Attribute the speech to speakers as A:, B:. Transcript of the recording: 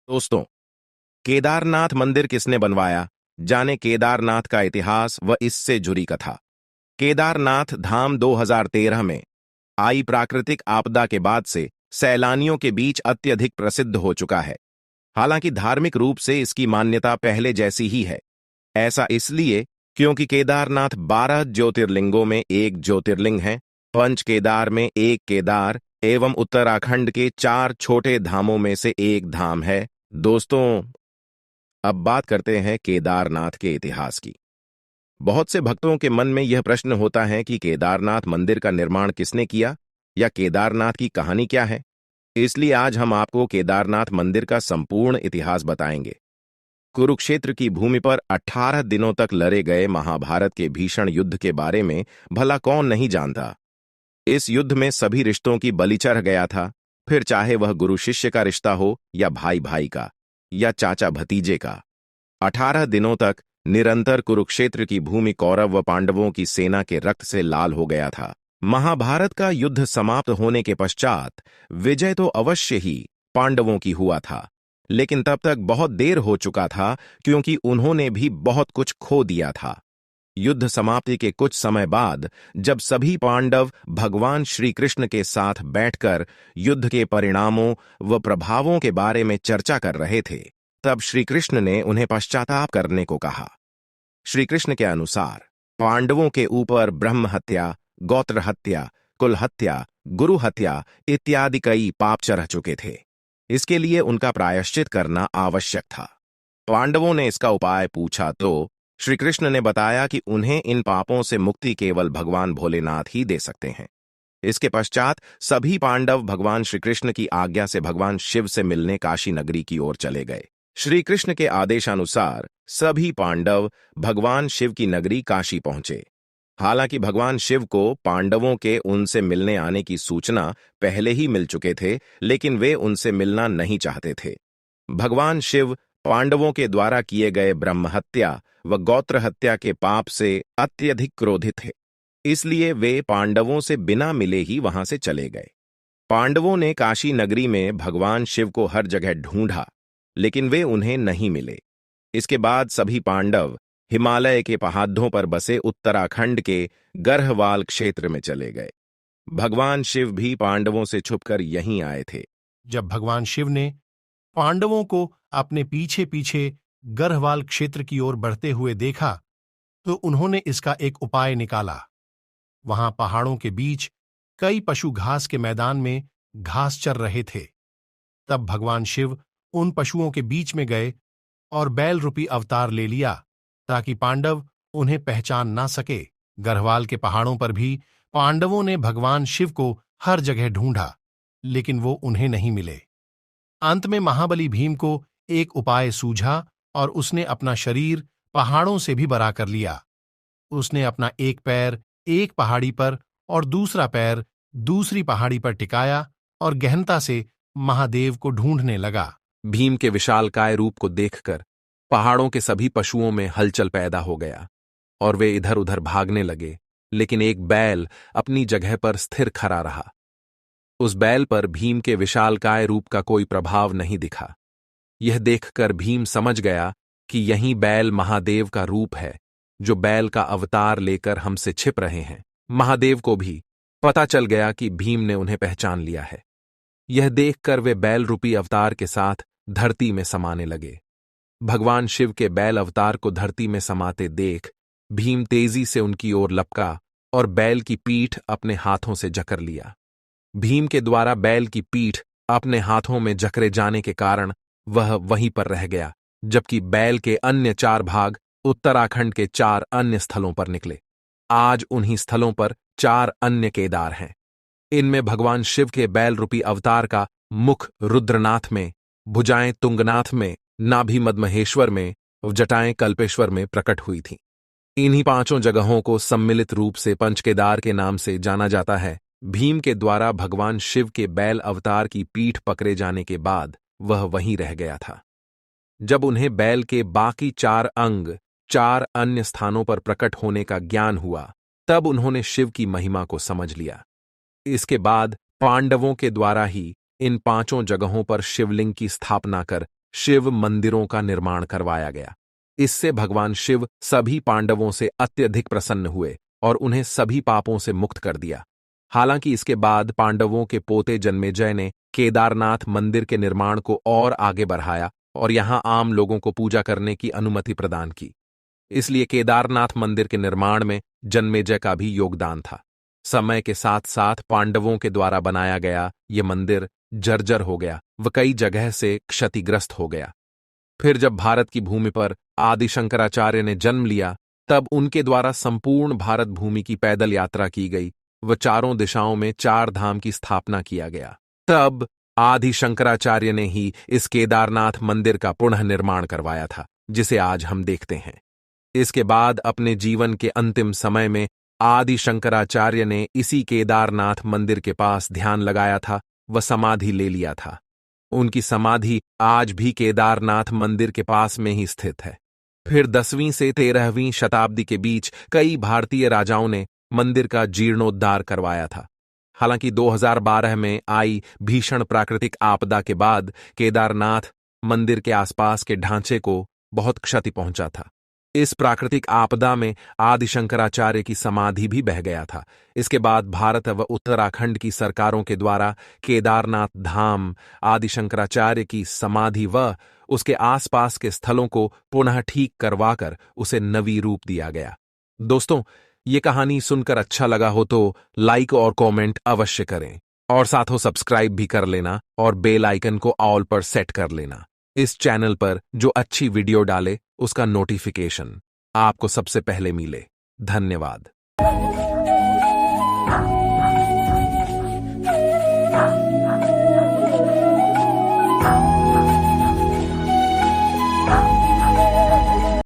A: दोस्तों, केदारनाथ मंदिर किसने बनवाया? जाने केदारनाथ का इतिहास व इससे जुड़ी कथा। केदारनाथ धाम 2013 में आई प्राकृतिक आपदा के बाद से सैलानियों के बीच अत्यधिक प्रसिद्ध हो चुका है। हालांकि धार्मिक रूप से इसकी मान्यता पहले जैसी ही है। ऐसा इसलिए क्योंकि केदारनाथ 12 ज्योतिर्लिंगों में एक ज्योतिर्लिंग है, पंच केदार में एक केदार एवं उत्तराखंड के 4 छोटे धामों में से एक धाम है। दोस्तों, अब बात करते हैं केदारनाथ के इतिहास की। बहुत से भक्तों के मन में यह प्रश्न होता है कि केदारनाथ मंदिर का निर्माण किसने किया या केदारनाथ की कहानी क्या है। इसलिए आज हम आपको केदारनाथ मंदिर का संपूर्ण इतिहास बताएंगे। कुरुक्षेत्र की भूमि पर 18 दिनों तक लड़े गए महाभारत के भीषण युद्ध के बारे में भला कौन नहीं जानता। इस युद्ध में सभी रिश्तों की बलि चढ़ गया था, फिर चाहे वह गुरु शिष्य का रिश्ता हो या भाई भाई का या चाचा भतीजे का। 18 दिनों तक निरंतर कुरुक्षेत्र की भूमि कौरव व पांडवों की सेना के रक्त से लाल हो गया था। महाभारत का युद्ध समाप्त होने के पश्चात विजय तो अवश्य ही पांडवों की हुआ था, लेकिन तब तक बहुत देर हो चुका था क्योंकि उन्होंने भी बहुत कुछ खो दिया था। युद्ध समाप्ति के कुछ समय बाद जब सभी पांडव भगवान श्री कृष्ण के साथ बैठकर युद्ध के परिणामों व प्रभावों के बारे में चर्चा कर रहे थे, तब श्री कृष्ण ने उन्हें पश्चाताप करने को कहा। श्री कृष्ण के अनुसार पांडवों के ऊपर ब्रह्म हत्या, गोत्र हत्या, कुल हत्या, गुरु हत्या इत्यादि कई पाप चढ़ चुके थे। इसके लिए उनका प्रायश्चित करना आवश्यक था। पांडवों ने इसका उपाय पूछा तो श्री कृष्ण ने बताया कि उन्हें इन पापों से मुक्ति केवल भगवान भोलेनाथ ही दे सकते हैं। इसके पश्चात सभी पांडव भगवान श्री कृष्ण की आज्ञा से भगवान शिव से मिलने काशी नगरी की ओर चले गए। श्री कृष्ण के आदेशानुसार सभी पांडव भगवान शिव की नगरी काशी पहुंचे। हालांकि भगवान शिव को पांडवों के उनसे मिलने आने की सूचना पहले ही मिल चुके थे, लेकिन वे उनसे मिलना नहीं चाहते थे। भगवान शिव पांडवों के द्वारा किए गए ब्रह्म हत्या व गोत्र हत्या के पाप से अत्यधिक क्रोधित थे, इसलिए वे पांडवों से बिना मिले ही वहां से चले गए। पांडवों ने काशी नगरी में भगवान शिव को हर जगह ढूंढा, लेकिन वे उन्हें नहीं मिले। इसके बाद सभी पांडव हिमालय के पहाड़ों पर बसे उत्तराखंड के गर्हवाल क्षेत्र में चले गए। भगवान शिव भी पांडवों से छुपकर यहीं आए थे।
B: जब भगवान शिव ने पांडवों को अपने पीछे पीछे गर्हवाल क्षेत्र की ओर बढ़ते हुए देखा तो उन्होंने इसका एक उपाय निकाला। वहां पहाड़ों के बीच कई पशु घास के मैदान में घास चर रहे थे। तब भगवान शिव उन पशुओं के बीच में गए और बैल रूपी अवतार ले लिया ताकि पांडव उन्हें पहचान ना सके। गर्हवाल के पहाड़ों पर भी पांडवों ने भगवान शिव को हर जगह ढूंढा, लेकिन वो उन्हें नहीं मिले। अंत में महाबली भीम को एक उपाय सूझा और उसने अपना शरीर पहाड़ों से भी बड़ा कर लिया। उसने अपना एक पैर एक पहाड़ी पर और दूसरा पैर दूसरी पहाड़ी पर टिकाया और गहनता से महादेव को ढूंढने लगा।
C: भीम के विशालकाय रूप को देखकर पहाड़ों के सभी पशुओं में हलचल पैदा हो गया और वे इधर उधर भागने लगे, लेकिन एक बैल अपनी जगह पर स्थिर खड़ा रहा। उस बैल पर भीम के विशालकाय रूप का कोई प्रभाव नहीं दिखा। यह देखकर भीम समझ गया कि यही बैल महादेव का रूप है, जो बैल का अवतार लेकर हमसे छिप रहे हैं। महादेव को भी पता चल गया कि भीम ने उन्हें पहचान लिया है। यह देखकर वे बैल रूपी अवतार के साथ धरती में समाने लगे। भगवान शिव के बैल अवतार को धरती में समाते देख भीम तेजी से उनकी ओर लपका और बैल की पीठ अपने हाथों से जकड़ लिया। भीम के द्वारा बैल की पीठ अपने हाथों में जकड़े जाने के कारण वह वहीं पर रह गया, जबकि बैल के अन्य 4 भाग उत्तराखंड के 4 अन्य स्थलों पर निकले। आज उन्हीं स्थलों पर 4 अन्य केदार हैं। इनमें भगवान शिव के बैल रूपी अवतार का मुख रुद्रनाथ में, भुजाएं तुंगनाथ में, नाभि मदमहेश्वर में, जटाएं कल्पेश्वर में प्रकट हुई थीं। इन्हीं 5 जगहों को सम्मिलित रूप से पंचकेदार के नाम से जाना जाता है। भीम के द्वारा भगवान शिव के बैल अवतार की पीठ पकड़े जाने के बाद वह वहीं रह गया था। जब उन्हें बैल के बाकी 4 अंग 4 अन्य स्थानों पर प्रकट होने का ज्ञान हुआ, तब उन्होंने शिव की महिमा को समझ लिया। इसके बाद पांडवों के द्वारा ही इन 5 जगहों पर शिवलिंग की स्थापना कर शिव मंदिरों का निर्माण करवाया गया। इससे भगवान शिव सभी पांडवों से अत्यधिक प्रसन्न हुए और उन्हें सभी पापों से मुक्त कर दिया। हालांकि इसके बाद पांडवों के पोते जन्मेजय ने केदारनाथ मंदिर के निर्माण को और आगे बढ़ाया और यहां आम लोगों को पूजा करने की अनुमति प्रदान की। इसलिए केदारनाथ मंदिर के निर्माण में जन्मेजय का भी योगदान था। समय के साथ साथ पांडवों के द्वारा बनाया गया ये मंदिर जर्जर हो गया व कई जगह से क्षतिग्रस्त हो गया। फिर जब भारत की भूमि पर आदि शंकराचार्य ने जन्म लिया, तब उनके द्वारा संपूर्ण भारत भूमि की पैदल यात्रा की गई व चारों दिशाओं में 4 धाम की स्थापना किया गया। तब आदि शंकराचार्य ने ही इस केदारनाथ मंदिर का पुनः निर्माण करवाया था, जिसे आज हम देखते हैं। इसके बाद अपने जीवन के अंतिम समय में आदि शंकराचार्य ने इसी केदारनाथ मंदिर के पास ध्यान लगाया था व समाधि ले लिया था। उनकी समाधि आज भी केदारनाथ मंदिर के पास में ही स्थित है। फिर 10वीं से 13वीं शताब्दी के बीच कई भारतीय राजाओं ने मंदिर का जीर्णोद्धार करवाया था। हालांकि 2012 में आई भीषण प्राकृतिक आपदा के बाद केदारनाथ मंदिर के आसपास के ढांचे को बहुत क्षति पहुंचा था। इस प्राकृतिक आपदा में आदि शंकराचार्य की समाधि भी बह गया था। इसके बाद भारत व उत्तराखंड की सरकारों के द्वारा केदारनाथ धाम, आदि शंकराचार्य की समाधि व उसके आसपास के स्थलों को पुनः ठीक करवाकर उसे नवी रूप दिया गया। दोस्तों, ये कहानी सुनकर अच्छा लगा हो तो लाइक और कमेंट अवश्य करें और साथों सब्सक्राइब भी कर लेना और बेल आइकन को ऑल पर सेट कर लेना। इस चैनल पर जो अच्छी वीडियो डाले उसका नोटिफिकेशन आपको सबसे पहले मिले। धन्यवाद।